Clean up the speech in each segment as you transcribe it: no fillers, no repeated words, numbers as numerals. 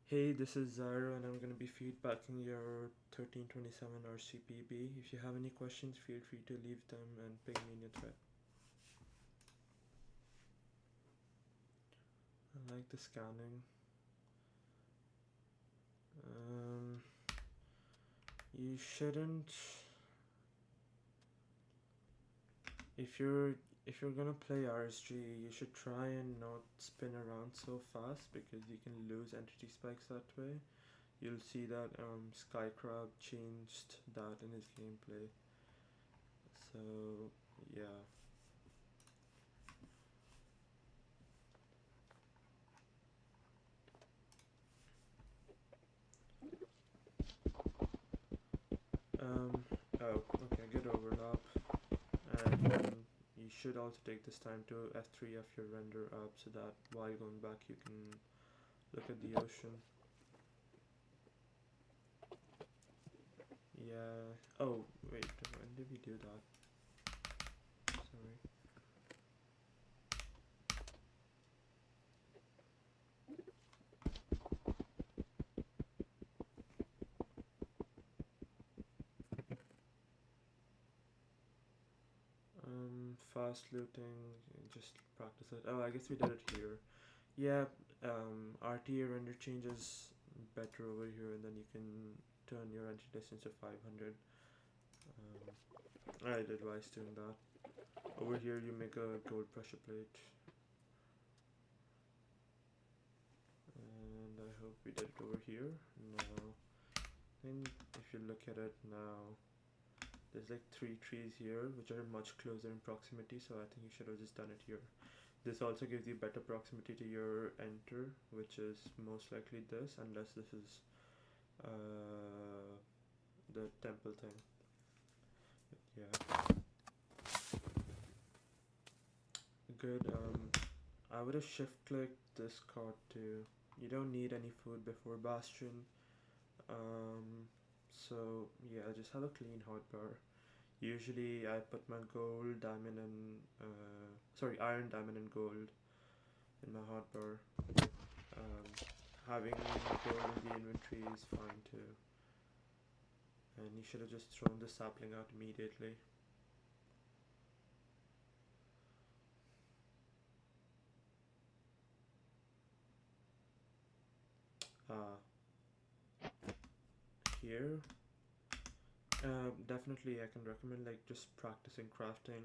Hey, this is Zara, and I'm going to be feedbacking your 1327 RCPB. If you have any questions, feel free to leave them and ping me in your thread. I like the scanning. Um, you shouldn't. If you're gonna play RSG, you should try and not spin around so fast because you can lose entity spikes that way. You'll see that Skycrab changed that in his gameplay. So yeah. Um, oh, okay, good overlap. And you should also take this time to F3F your render up so that while going back you can look at the ocean. Yeah. Oh, wait, when did we do that? Sorry. Fast looting, just practice it. Oh, I guess we did it here. Yeah, RTA render changes better over here, and then you can turn your entry distance to 500. I'd advise doing that. Over here, you make a gold pressure plate, and I hope we did it over here. Now, then if you look at it now, there's like 3 trees here, which are much closer in proximity, so I think you should have just done it here. This also gives you better proximity to your enter, which is most likely this, unless this is the temple thing. Yeah, good. I would have shift clicked this card too. You don't need any food before Bastion. So yeah, just have a clean hotbar. Usually I put my gold, diamond, and iron, diamond, and gold in my hotbar. Um, Having gold in the inventory is fine too. And you should have just thrown the sapling out immediately. Uh, Here, definitely I can recommend like just practicing crafting.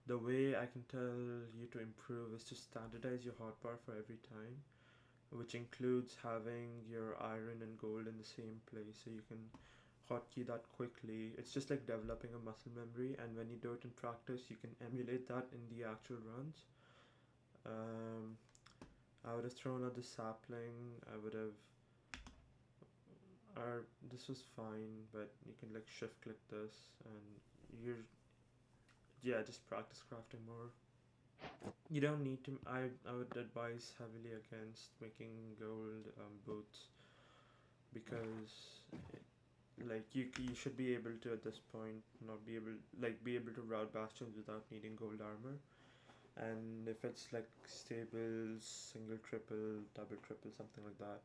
The way I can tell you to improve is to standardize your hotbar for every time, which includes having your iron and gold in the same place so you can hotkey that quickly. It's just like developing a muscle memory, and when you do it in practice, you can emulate that in the actual runs. Um, I would have thrown out the sapling. I would have. Or this was fine, but you can like shift click this, and you're yeah, just practice crafting more. You don't need to. I would advise heavily against making gold boots because like you should be able to at this point not be able to route bastions without needing gold armor. And if it's like stables, single, triple, double, triple, something like that,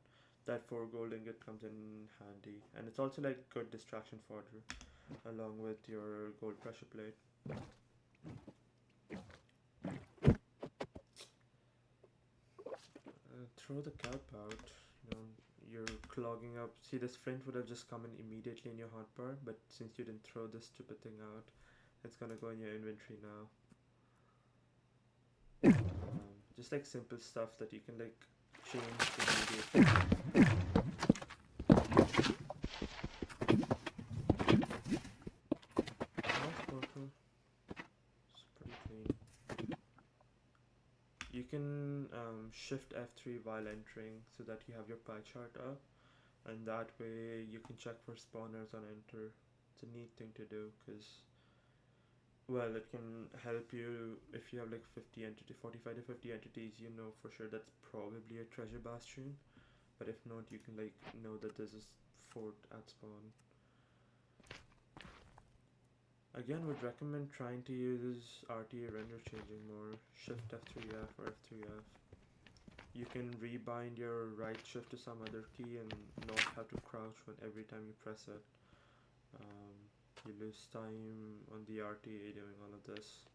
that 4 gold ingot comes in handy, and it's also like good distraction fodder along with your gold pressure plate. Throw the kelp out. You know, you're clogging up. See, this flint would have just come in immediately in your hotbar, but since you didn't throw this stupid thing out, it's gonna go in your inventory now. Just like simple stuff that you can like change immediately. That's purple. It's pretty clean. You can shift F3 while entering so that you have your pie chart up, and that way you can check for spawners on enter. It's a neat thing to do because, well, it can help you if you have like 45 to 50 entities, you know for sure that's probably a treasure bastion. But if not, you can like know that there's a fort at spawn. Again, would recommend trying to use RTA render changing more. Shift F3F or F3F. You can rebind your right shift to some other key and not have to crouch when every time you press it. Um, you lose time on the RTA doing all of this,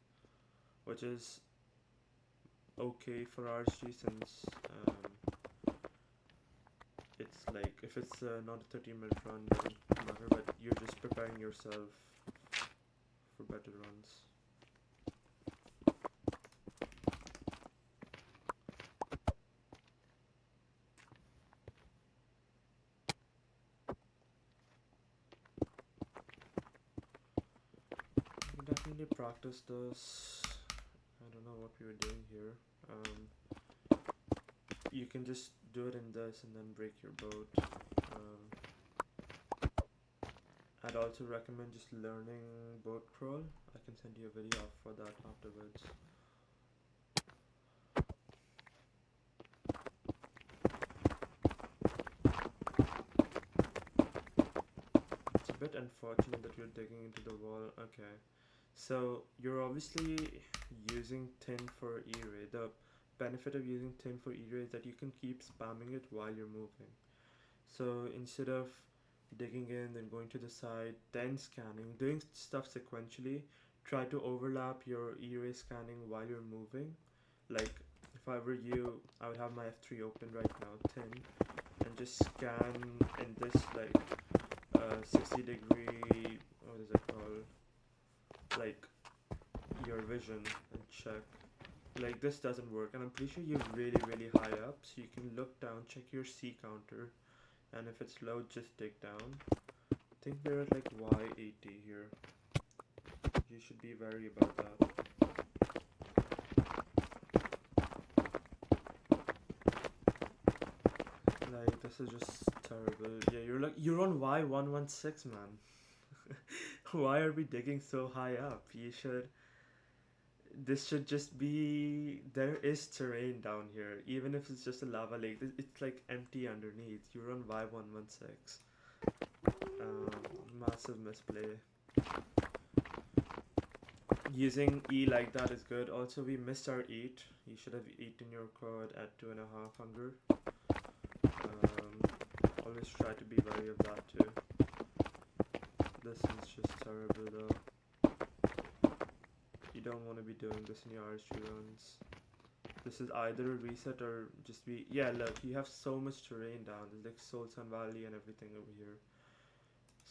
which is okay for RSG since it's like if it's not a 30-minute run doesn't matter, but you're just preparing yourself for better runs. We definitely practice this. I don't know what we were doing here. You can just do it in this and then break your boat. Um, I'd also recommend just learning boat crawl. I can send you a video for that afterwards. It's a bit unfortunate that you're digging into the wall. Okay. So you're obviously using tin for E-ray. The benefit of using tin for E-ray is that you can keep spamming it while you're moving. So instead of digging in, then going to the side, then scanning, doing stuff sequentially, try to overlap your E-ray scanning while you're moving. Like if I were you, I would have my F3 open right now, tin, and just scan in this like 60-degree, what is it called? Like your vision and check. Like this doesn't work, and I'm pretty sure you're really high up, so you can look down, check your C counter, and if it's low, just dig down. I think we're at like Y80 here. You should be wary about that. Like this is just terrible. Yeah, you're on Y116, man. Why are we digging so high up? This should just be, there is terrain down here, even if it's just a lava lake. It's like empty underneath. You're on Y116. Massive misplay. Using E like that is good. Also, we missed our eat. You should have eaten your cod at 2.5 hunger. Always try to be wary of that too. This is just terrible though. You don't want to be doing this in your RSG runs. This is either a reset or just be... Yeah, look, you have so much terrain down. There's like Soul Sun Valley and everything over here.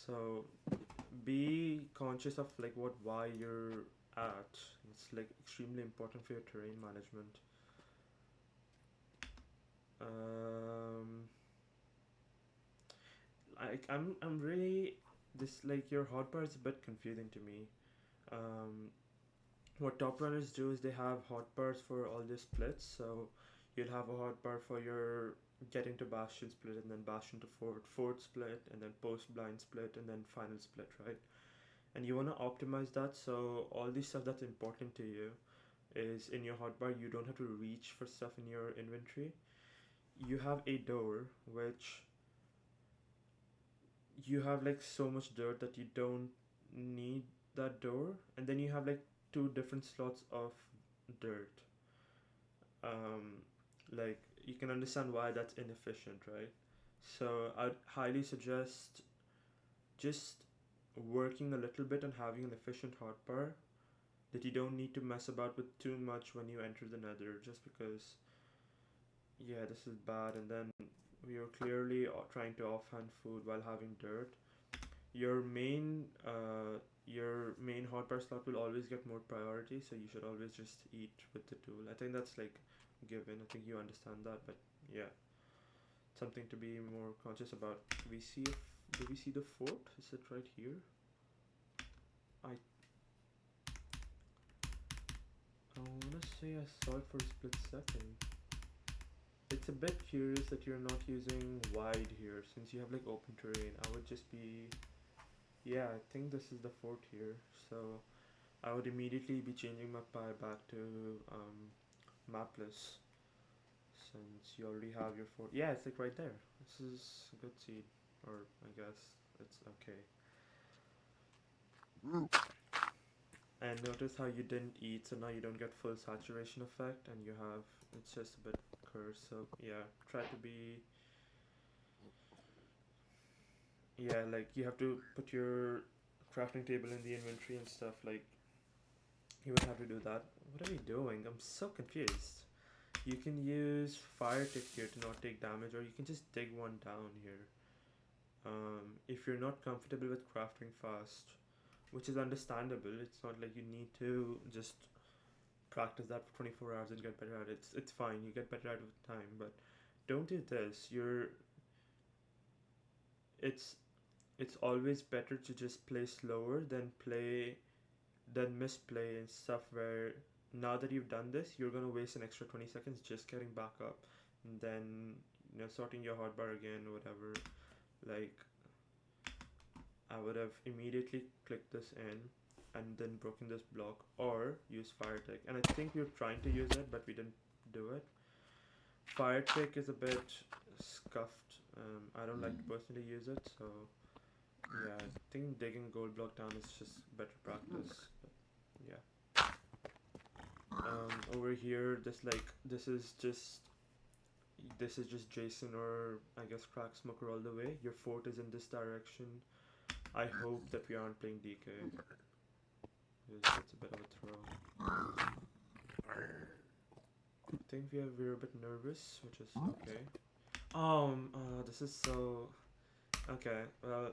So, be conscious of like what Y you're at. It's like extremely important for your terrain management. I'm really... This, like, your hotbar is a bit confusing to me. What top runners do is they have hotbars for all their splits. So you'll have a hotbar for your getting to Bastion split, and then Bastion to Fort split, and then post blind split, and then final split, right? And you want to optimize that so all the stuff that's important to you is in your hotbar. You don't have to reach for stuff in your inventory. You have a door which you have like so much dirt that you don't need that door, and then you have like two different slots of dirt. Like you can understand why that's inefficient, right? So I'd highly suggest just working a little bit and having an efficient hotbar that you don't need to mess about with too much when you enter the nether, just because, yeah, this is bad. And then we are clearly trying to offhand food while having dirt. Your main hotbar slot will always get more priority, so you should always just eat with the tool. I think that's like given. I think you understand that, but yeah, something to be more conscious about. Do we see the fort? Is it right here? I wanna say I saw it for a split second. It's a bit curious that you're not using wide here, since you have like open terrain. I would just be... Yeah, I think this is the fort here. So I would immediately be changing my pie back to mapless, since you already have your fort. Yeah, it's like right there. This is a good seed, or I guess it's okay. And notice how you didn't eat, so now you don't get full saturation effect, and you have... It's just a bit occur. So yeah, try to be, yeah, like you have to put your crafting table in the inventory and stuff. Like you would have to do that. What are we doing? I'm so confused. You can use fire tick here to not take damage, or you can just dig one down here. If you're not comfortable with crafting fast, which is understandable, it's not like you need to just practice that for 24 hours and get better at it. It's fine. You get better at it with time, but don't do this. It's it's always better to just play slower than misplay and stuff where now that you've done this, you're gonna waste an extra 20 seconds just getting back up and then sorting your hotbar again or whatever. Like I would have immediately clicked this in and then broken this block or use fire tick. And I think we were trying to use it, but we didn't do it. Fire tick is a bit scuffed. I don't like to personally use it, so yeah, I think digging gold block down is just better practice. But yeah. Over here, this is just Jason or I guess Crack Smoker all the way. Your fort is in this direction. I hope that we aren't playing DK. It's a bit of a throw. I think we're a bit nervous, which is okay. This is so okay. Well,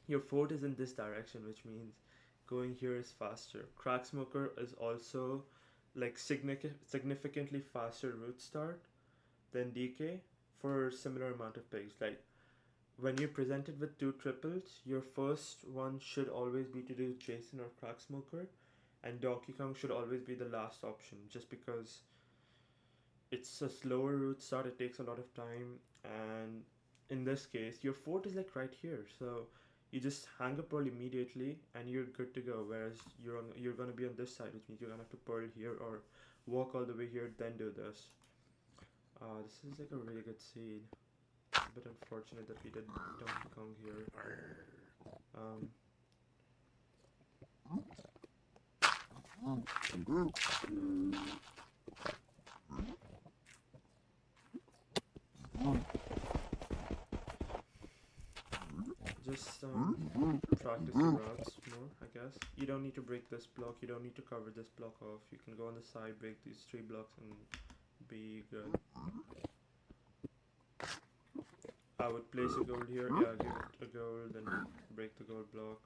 your fort is in this direction, which means going here is faster. Crack Smoker is also like significantly faster route start than DK for similar amount of pigs. Like when you're presented with two triples, your first one should always be to do Jason or Crack Smoker, and Donkey Kong should always be the last option, just because it's a slower route start. It takes a lot of time, and in this case, your fort is like right here, so you just hang a pearl immediately and you're good to go. Whereas you're gonna be on this side, which means you're gonna have to pearl here or walk all the way here, then do this. This is like a really good seed. It's a bit unfortunate that we did Donkey Kong here. Just practice the routes more, I guess. You don't need to break this block, you don't need to cover this block off. You can go on the side, break these 3 blocks and be good. I would place a gold here, yeah, give it a gold, then break the gold block.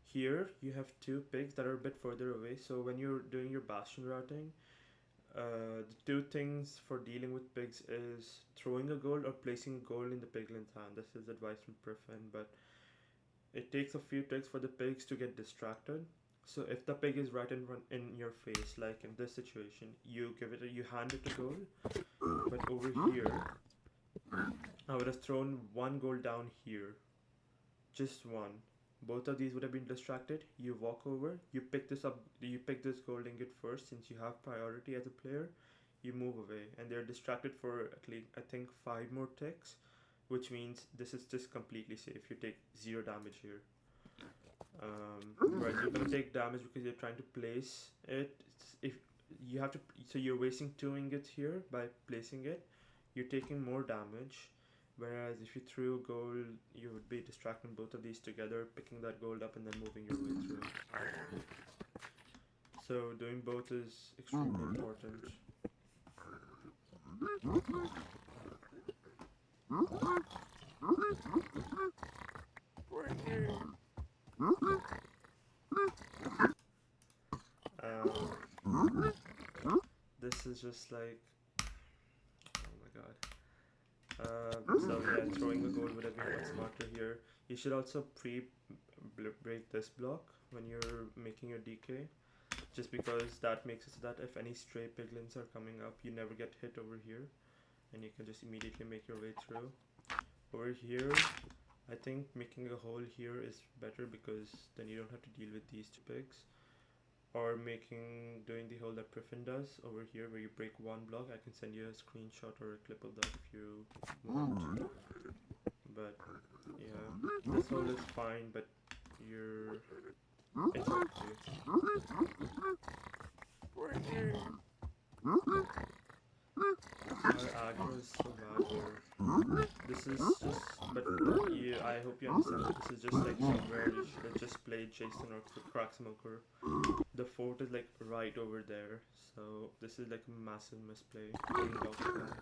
Here, you have 2 pigs that are a bit further away, so when you're doing your bastion routing, the 2 things for dealing with pigs is throwing a gold or placing gold in the piglin's hand. This is advice from Priffin, but it takes a few ticks for the pigs to get distracted. So if the pig is right in your face, like in this situation, you hand it a gold. But over here, I would have thrown 1 gold down here, just 1. Both of these would have been distracted. You walk over, you pick this up, you pick this gold ingot first. Since you have priority as a player, you move away, and they're distracted for at least I think 5 more ticks, which means this is just completely safe. You take 0 damage here. Right, you're gonna take damage because you're trying to place it. If you have to, so you're wasting 2 ingots here by placing it. You're taking more damage. Whereas if you threw gold, you would be distracting both of these together, picking that gold up and then moving your way through. So doing both is extremely important. This is just like, oh my god. So yeah, throwing the gold would have been much smarter here. You should also break this block when you're making your DK, just because that makes it so that if any stray piglins are coming up, you never get hit over here, and you can just immediately make your way through. Over here, I think making a hole here is better because then you don't have to deal with these 2 pigs. Or doing the hole that Priffin does over here where you break 1 block. I can send you a screenshot or a clip of that if you want. But yeah, this hole is fine, but it's up to you. Our aggro is so bad here. This is just, but you, I hope you understand that this is just like somewhere you should have just played Jason or Cracksmoker. The fort is like right over there, so this is like a massive misplay. Getting locked down.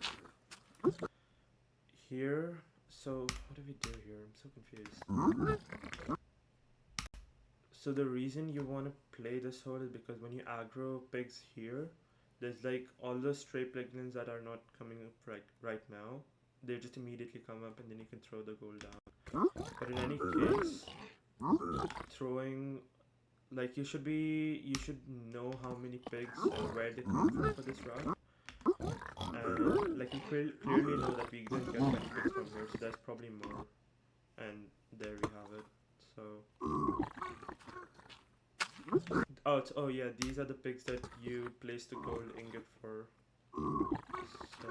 Here, so what do we do here? I'm so confused. So the reason you want to play this hole is because when you aggro pigs here, there's like all those stray piglins that are not coming up right now. They just immediately come up and then you can throw the goal down. But in any case, throwing like you should know how many pigs and where they come from for this route. And like you clearly know that we didn't get many pigs from here, so there's probably more. And there we have it. So oh yeah, these are the pigs that you placed the gold ingot for. So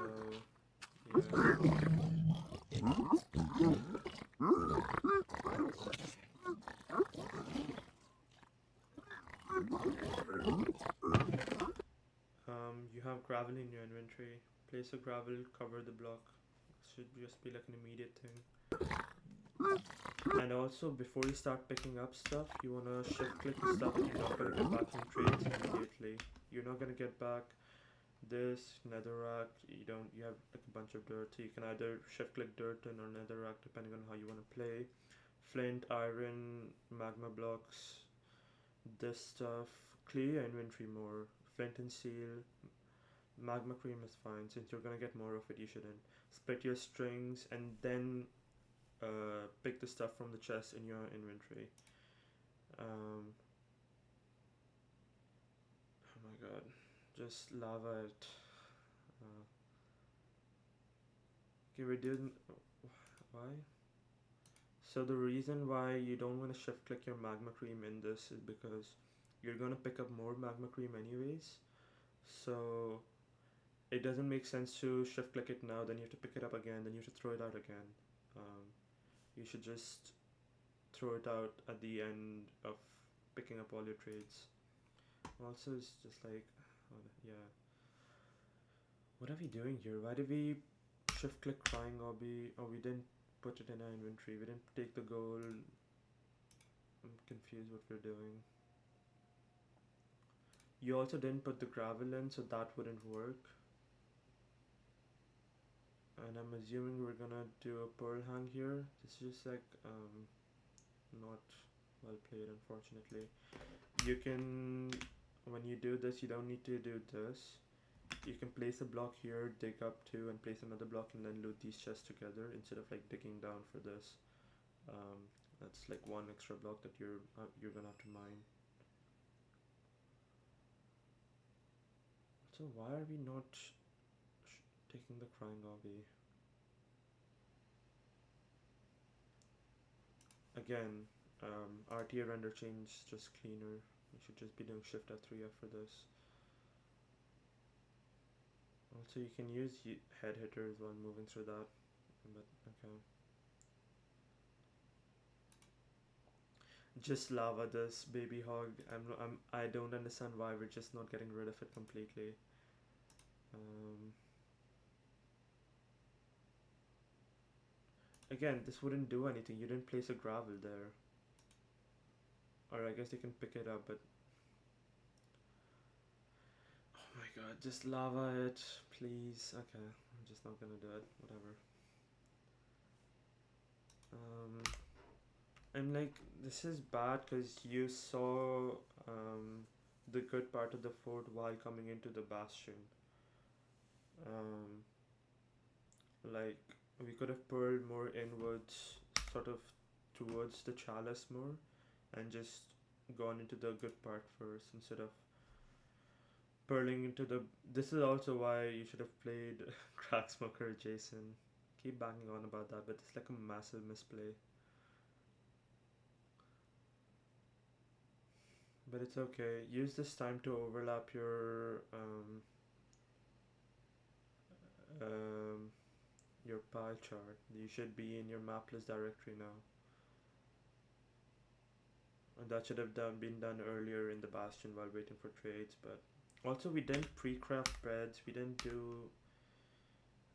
yeah. You have gravel in your inventory. Place a gravel, cover the block. Should just be like an immediate thing. And also, before you start picking up stuff, you wanna shift click the stuff that you're not gonna get back from trades immediately. You're not gonna get back this netherrack. You have like a bunch of dirt, so you can either shift click dirt and or netherrack depending on how you wanna play. Flint, iron, magma blocks, this stuff. Clear your inventory more. Flint and steel, magma cream is fine. Since you're gonna get more of it, you shouldn't. Split your strings and then pick the stuff from the chest in your inventory. Oh my god, just lava it. Okay, we're doing. Why? So the reason why you don't want to shift click your magma cream in this is because you're gonna pick up more magma cream anyways. So it doesn't make sense to shift click it now, then you have to pick it up again, then you have to throw it out again. You should just throw it out at the end of picking up all your trades. Also, it's just like, oh, yeah. What are we doing here? Why did we shift click crying obby? Oh, we didn't put it in our inventory. We didn't take the gold. I'm confused what we're doing. You also didn't put the gravel in, so that wouldn't work. And I'm assuming we're gonna do a pearl hang here. This is just like not well played, unfortunately. You can, when you do this, you don't need to do this. You can place a block here, dig up two, and place another block, and then loot these chests together instead of like digging down for this. That's like one extra block that you're gonna have to mine. So why are we not taking the crying obby? Again, RTA render change just cleaner. You should just be doing shift F3F for this. Also, you can use head hitters while moving through that, but okay. Just lava this baby hog. I don't understand why we're just not getting rid of it completely. Again, this wouldn't do anything. You didn't place a gravel there. Or I guess you can pick it up, but oh my god, just lava it, please. Okay, I'm just not gonna do it. Whatever. I'm like, this is bad because you saw the good part of the fort while coming into the bastion. Like, we could have pearled more inwards, sort of towards the chalice more, and just gone into the good part first instead of pearling into the. This is also why you should have played Cracksmoker Jason. Keep banging on about that, but it's like a massive misplay. But it's okay. Use this time to overlap your pie chart. You should be in your map list directory now. And that should have been done earlier in the bastion while waiting for trades. But also we didn't pre-craft breads. We didn't do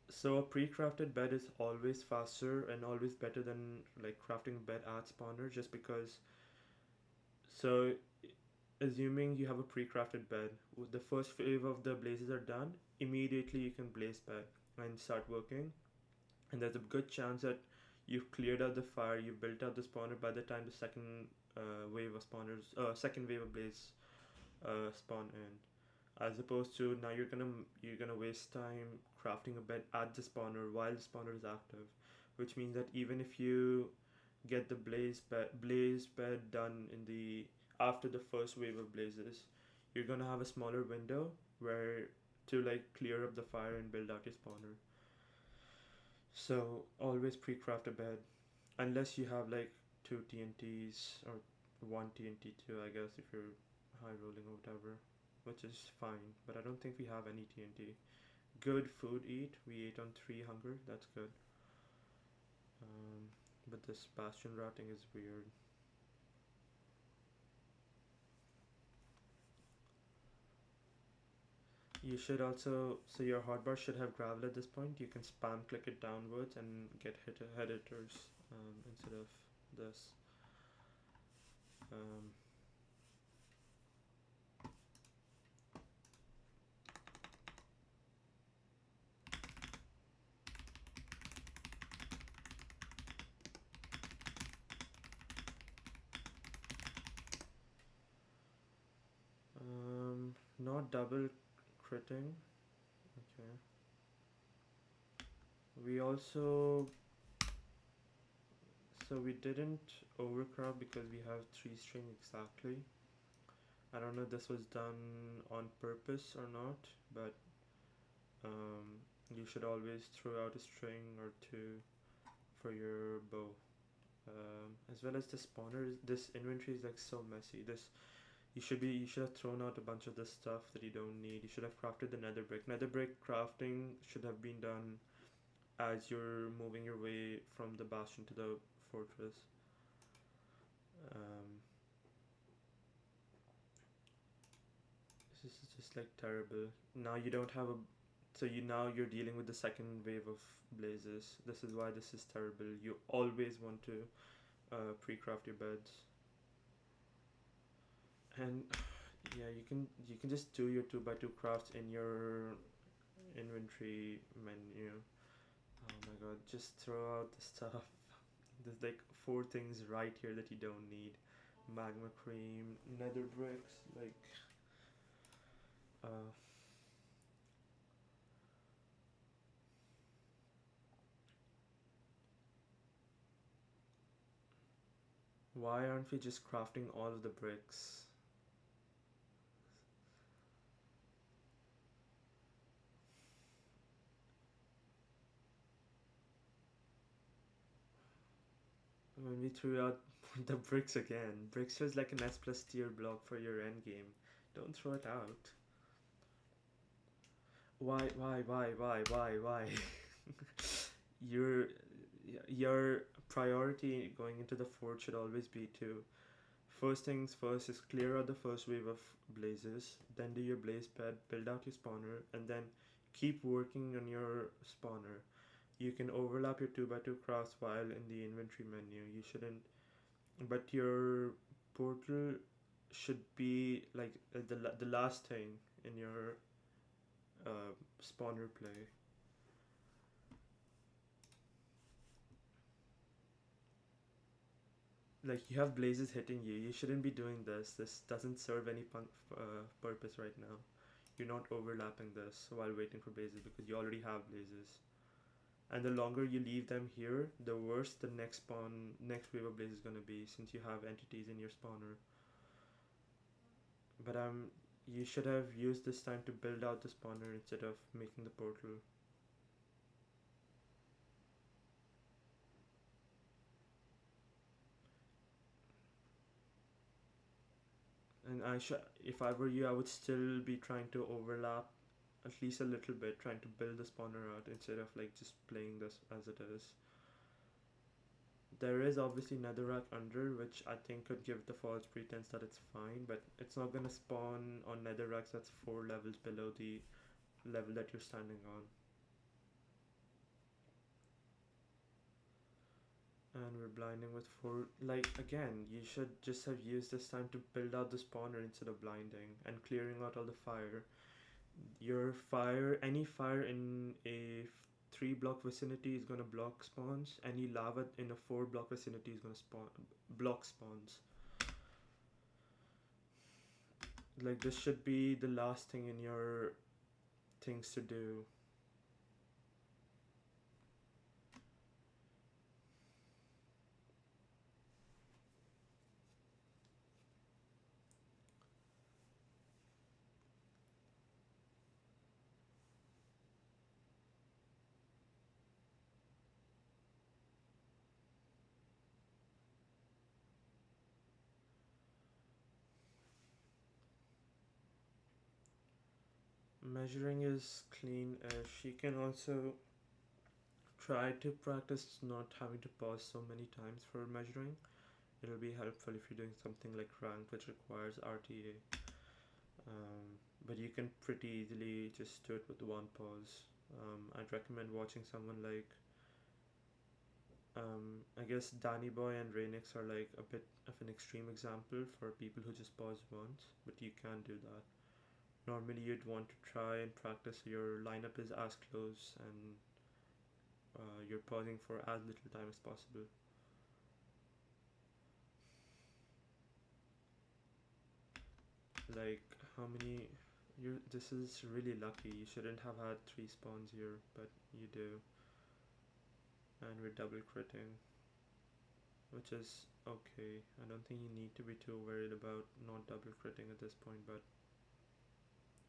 So a pre-crafted bed is always faster and always better than like crafting a bed at spawner, just because. So assuming you have a pre-crafted bed, with the first wave of the blazes are done, immediately you can blaze bed and start working. And there's a good chance that you've cleared out the fire, you've built out the spawner by the time the wave of spawners, second wave of blaze spawn in. As opposed to now you're gonna waste time crafting a bed at the spawner while the spawner is active, which means that even if you get the blaze bed done in the after the first wave of blazes, you're gonna have a smaller window where to like clear up the fire and build out your spawner. So always pre-craft a bed unless you have like two TNTs or one TNT too, I guess, if you're high rolling or whatever, which is fine. But I don't think we have any TNT. Good food eat. We ate on three hunger. That's good. Um, but this bastion routing is weird. You should also, so your hotbar should have gravel at this point. You can spam click it downwards and get hit editors instead of this. Um, Not double critting. Okay. We also, so we didn't overcrowd because we have three string exactly. I don't know if this was done on purpose or not, but um, you should always throw out a string or two for your bow. As well as the spawners, this inventory is like so messy. This you should have thrown out a bunch of the stuff that you don't need. You should have crafted the nether brick. Nether brick crafting should have been done as you're moving your way from the bastion to the fortress. Um, this is just like terrible. Now you don't have a so you now you're dealing with the second wave of blazes. This is why this is terrible. You always want to pre-craft your beds, and yeah, you can just do your 2x2 crafts in your inventory menu. Oh my god, just throw out the stuff. There's like four things right here that you don't need. Magma cream, nether bricks, like uh why aren't we just crafting all of the bricks? When we threw out the bricks again. Bricks was like an S plus tier block for your end game. Don't throw it out. Why? your your priority going into the fort should always be to first things first is clear out the first wave of blazes, then do your blaze bed, build out your spawner, and then keep working on your spawner. You can overlap your 2x2 crafts while in the inventory menu. You shouldn't, but your portal should be like the last thing in your spawner play. Like you have blazes hitting you. You shouldn't be doing this. This doesn't serve any purpose right now. You're not overlapping this while waiting for blazes because you already have blazes. And the longer you leave them here, the worse the next wave of blaze is gonna be since you have entities in your spawner. But you should have used this time to build out the spawner instead of making the portal. And if I were you, I would still be trying to overlap at least a little bit, trying to build the spawner out instead of like just playing this as it is. There is obviously netherrack under, which I think could give the false pretense that it's fine, but it's not gonna spawn on netherracks that's 4 levels below the level that you're standing on. And we're blinding with four. Like, again, you should just have used this time to build out the spawner instead of blinding and clearing out all the fire. Your fire, any fire in a 3 block vicinity is gonna block spawns. Any lava in a 4 block vicinity is gonna block spawns. Like, this should be the last thing in your things to do. Measuring is clean-ish. You can also try to practice not having to pause so many times for measuring. It'll be helpful if you're doing something like rank, which requires RTA. But you can pretty easily just do it with one pause. I'd recommend watching someone like, I guess Danny Boy and Rainix are like a bit of an extreme example for people who just pause once, but you can do that. Normally, you'd want to try and practice so your lineup is as close and you're pausing for as little time as possible. Like, how many? You This is really lucky. You shouldn't have had 3 spawns here, but you do. And we're double critting, which is okay. I don't think you need to be too worried about not double critting at this point, but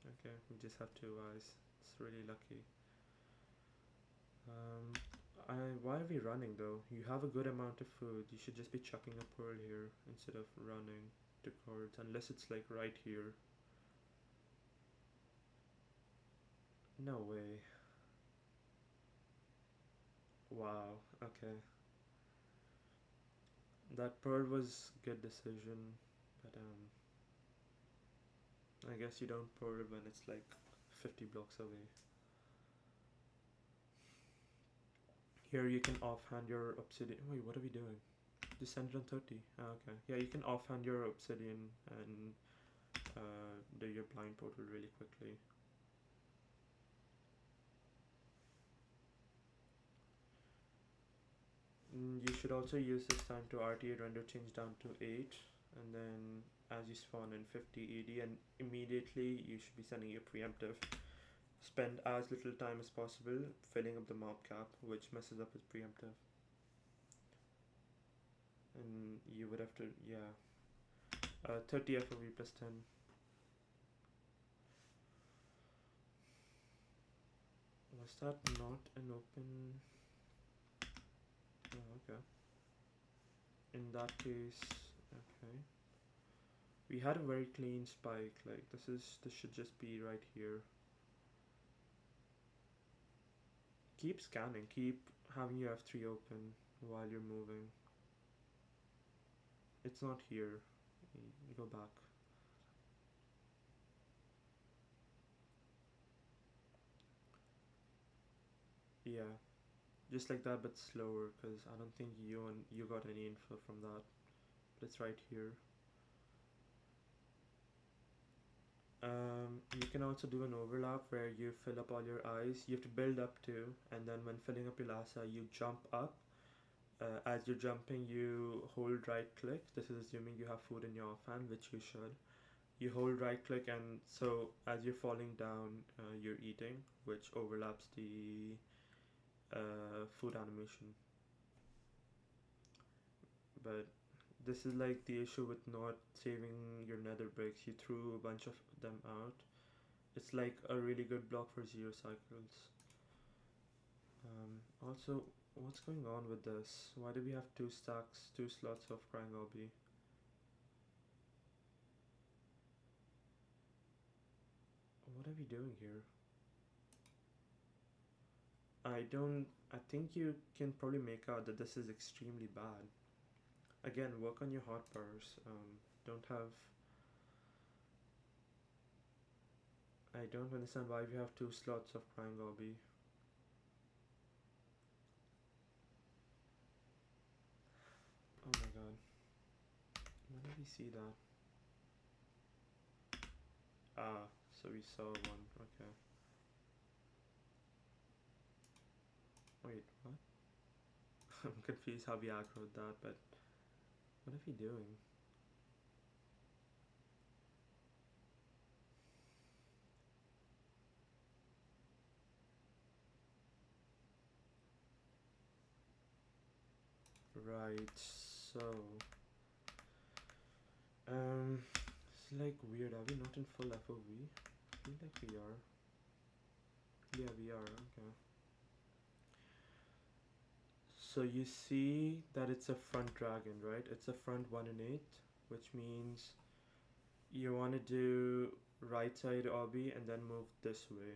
okay, we just have 2 eyes. It's really lucky. Um, why are we running though? You have a good amount of food. You should just be chucking a pearl here instead of running to cords, unless it's like right here. No way. Wow. Okay. That pearl was good decision, but I guess you don't pearl when it's like 50 blocks away. Here you can offhand your obsidian. Wait, what are we doing? Just send it on 30. Ah, okay. Yeah, you can offhand your obsidian and do your blind portal really quickly. You should also use this time to RTA render change down to 8, and then as you spawn in 50 ED, and immediately you should be sending your preemptive. Spend as little time as possible filling up the mob cap, which messes up his preemptive. And you would have to, yeah. 30 FOV plus 10. Was that not an open? Oh, okay. In that case, okay. We had a very clean spike. Like this should just be right here. Keep scanning. Keep having your F3 open while you're moving. It's not here. You go back. Yeah, just like that, but slower. Cause I don't think you got any info from that. But it's right here. You can also do an overlap where you fill up all your eyes. You have to build up too, and then when filling up your last eye, you jump up. As you're jumping, you hold right click. This is assuming you have food in your offhand, which you should. You hold right click, and so as you're falling down, you're eating, which overlaps the food animation. But this is like the issue with not saving your nether bricks. You threw a bunch of them out. It's like a really good block for 0 cycles. Also, what's going on with this? Why do we have 2 stacks, 2 slots of crying obby? What are we doing here? I think you can probably make out that this is extremely bad. Again, work on your hotbars. Don't have. I don't understand why we have 2 slots of crying. we see that? Ah, so we saw one. Okay. Wait, what? I'm confused how we aggroed that, but what are we doing? Right, so it's like weird. Are we not in full FOV? I feel like we are. Yeah, we are. Okay. So you see that it's a front dragon, right? It's a front 1 and 8, which means you want to do right side obby and then move this way,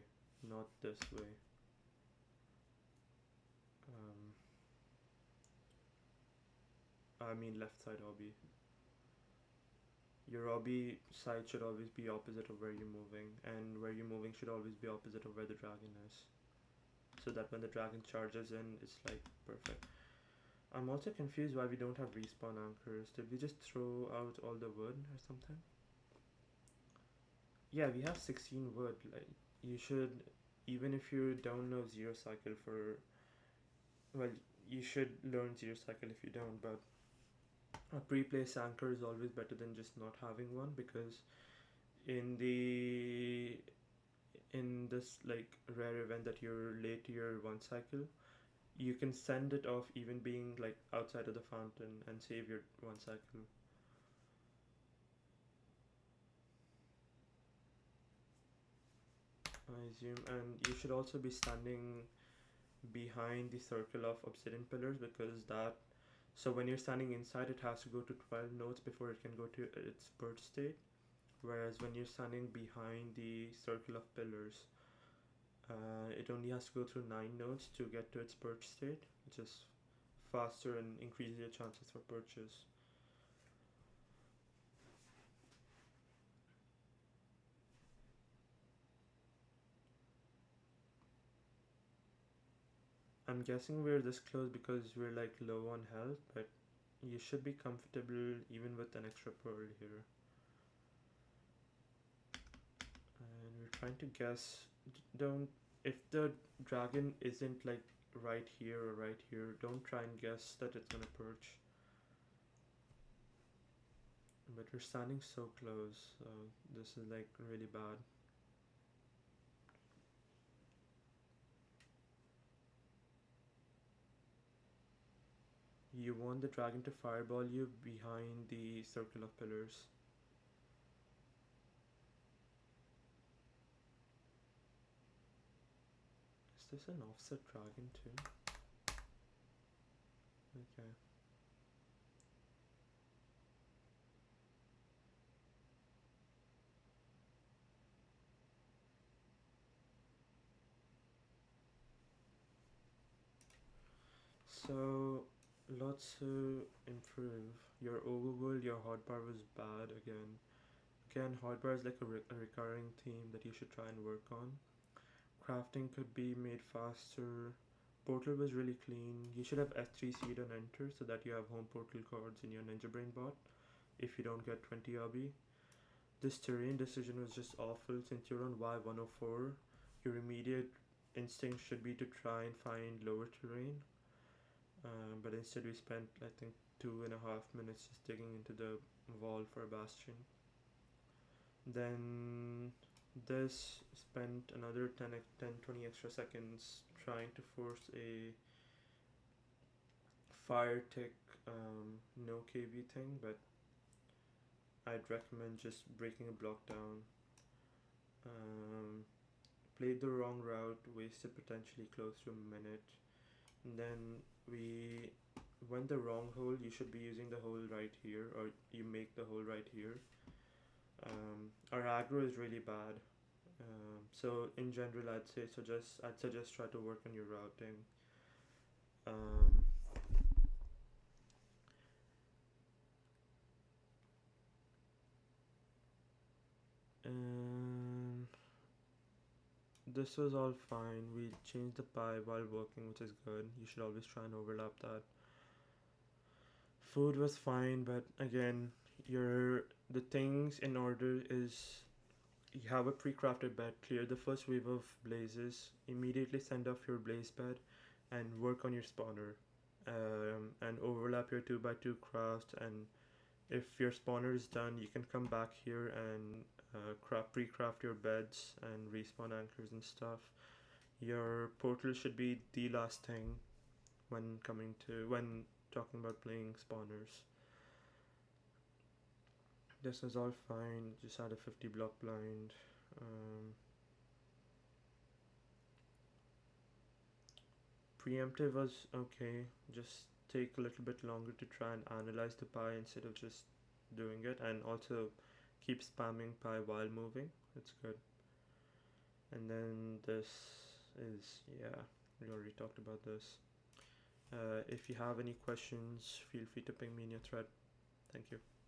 not this way. Um, I mean left side obby. Your obby side should always be opposite of where you're moving, and where you're moving should always be opposite of where the dragon is. So that when the dragon charges in, it's like perfect. I'm also confused why we don't have respawn anchors. Did we just throw out all the wood or something? Yeah, we have 16 wood. Like you should, even if you don't know zero cycle for, well, you should learn zero cycle if you don't. But a pre-place anchor is always better than just not having one, because in the in this like rare event that you're late to your one cycle, you can send it off even being like outside of the fountain and save your one cycle. I assume, and you should also be standing behind the circle of obsidian pillars, because that, so when you're standing inside it has to go to 12 nodes before it can go to its purge state, whereas when you're standing behind the circle of pillars, it only has to go through 9 nodes to get to its purge state, which is faster and increases your chances for purchase. I'm guessing we're this close because we're like low on health, but you should be comfortable even with an extra pearl here. And we're trying to guess. Don't, if the dragon isn't like right here or right here, don't try and guess that it's gonna perch. But we're standing so close, so this is like really bad. You want the dragon to fireball you behind the circle of pillars. Is this an offset dragon too? Okay. So lots to improve. Your overworld, your hotbar was bad again. Again, hotbar is like a recurring theme that you should try and work on. Crafting could be made faster. Portal was really clean. You should have F3 seed on enter so that you have home portal cards in your Ninja Brain bot if you don't get 20 obby. This terrain decision was just awful. Since you're on Y104, your immediate instinct should be to try and find lower terrain. But instead we spent I think 2.5 minutes just digging into the wall for a bastion. Then this spent another 10-20 extra seconds trying to force a fire tick no KB thing, but I'd recommend just breaking a block down. Um, Played the wrong route, wasted potentially close to a minute. And then we went the wrong hole. You should be using the hole right here, or you make the hole right here. Our aggro is really bad. So in general, I'd suggest try to work on your routing. Um, and this was all fine. We changed the pie while working, which is good. You should always try and overlap that. Food was fine, but again, Your the things in order is you have a pre-crafted bed. Clear the first wave of blazes. Immediately send off your blaze bed, and work on your spawner. And overlap your 2x2 crafts. And if your spawner is done, you can come back here and pre-craft your beds and respawn anchors and stuff. Your portal should be the last thing when talking about playing spawners. This is all fine. Just add a 50 block blind. Um, Preemptive was okay. Just take a little bit longer to try and analyze the pie instead of just doing it, and also keep spamming pie while moving. It's good. And then this is, yeah, we already talked about this. If you have any questions, feel free to ping me in your thread. Thank you.